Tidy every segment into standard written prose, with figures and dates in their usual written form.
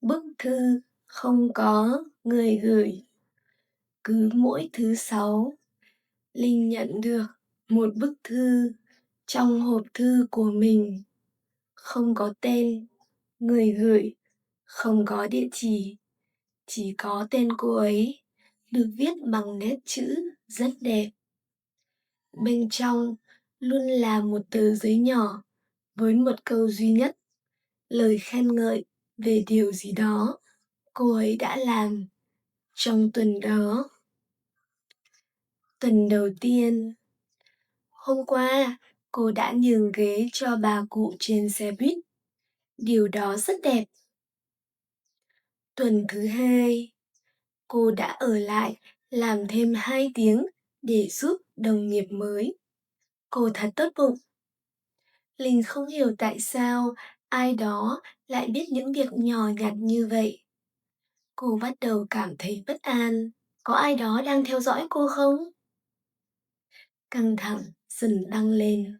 Bức thư không có người gửi. Cứ mỗi thứ Sáu, Linh nhận được một bức thư trong hộp thư của mình. Không có tên, người gửi, không có địa chỉ có tên cô ấy, được viết bằng nét chữ rất đẹp. Bên trong luôn là một tờ giấy nhỏ với một câu duy nhất, lời khen ngợi về điều gì đó cô ấy đã làm trong tuần đó. Tuần đầu tiên, hôm qua cô đã nhường ghế cho bà cụ trên xe buýt. Điều đó rất đẹp. Tuần thứ hai, cô đã ở lại làm thêm 2 tiếng để giúp đồng nghiệp mới. Cô thật tốt bụng. Linh không hiểu tại sao ai đó lại biết những việc nhỏ nhặt như vậy. Cô bắt đầu cảm thấy bất an. Có ai đó đang theo dõi cô không? Căng thẳng dần tăng lên.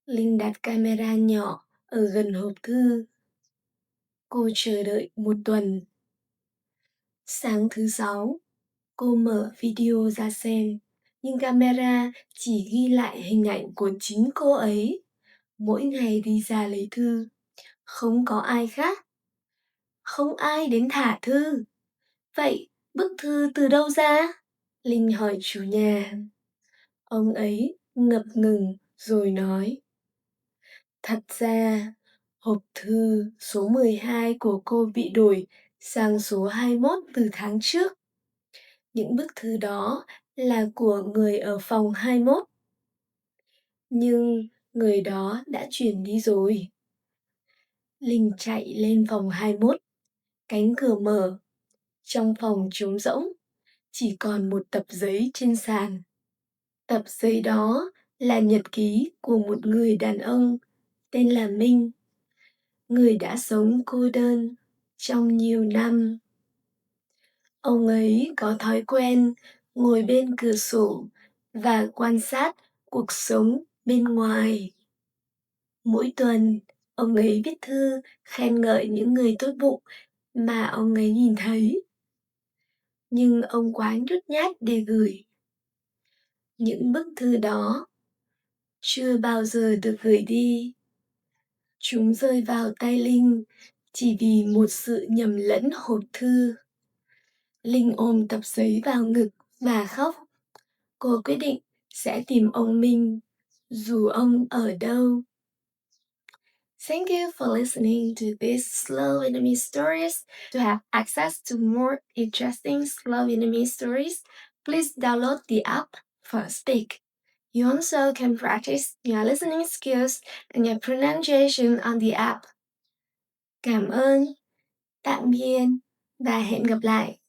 Linh đặt camera nhỏ ở gần hộp thư. Cô chờ đợi một tuần. Sáng thứ Sáu, cô mở video ra xem, nhưng camera chỉ ghi lại hình ảnh của chính cô ấy. Mỗi ngày đi ra lấy thư, không có ai khác. Không ai đến thả thư. Vậy bức thư từ đâu ra? Linh hỏi chủ nhà. Ông ấy ngập ngừng rồi nói. Thật ra, hộp thư số 12 của cô bị đổi sang số 21 từ tháng trước. Những bức thư đó là của người ở phòng 21. Nhưng người đó đã chuyển đi rồi. Linh chạy lên phòng 21. Cánh cửa mở. Trong phòng trống rỗng, chỉ còn một tập giấy trên sàn. Tập giấy đó là nhật ký của một người đàn ông tên là Minh. Người đã sống cô đơn trong nhiều năm. Ông ấy có thói quen ngồi bên cửa sổ và quan sát cuộc sống bên ngoài. Mỗi tuần, ông ấy viết thư khen ngợi những người tốt bụng mà ông ấy nhìn thấy. Nhưng ông quá nhút nhát để gửi. Những bức thư đó chưa bao giờ được gửi đi. Chúng rơi vào tay Linh chỉ vì một sự nhầm lẫn hộp thư. Linh ôm tập giấy vào ngực và khóc. Cô quyết định sẽ tìm ông Minh, dù ông ở đâu. Thank you for listening to these Slow Vietnamese stories. To have access to more interesting Slow Vietnamese stories, please download the app for Speak. You also can practice your listening skills and your pronunciation on the app. Cảm ơn, tạm biệt và hẹn gặp lại.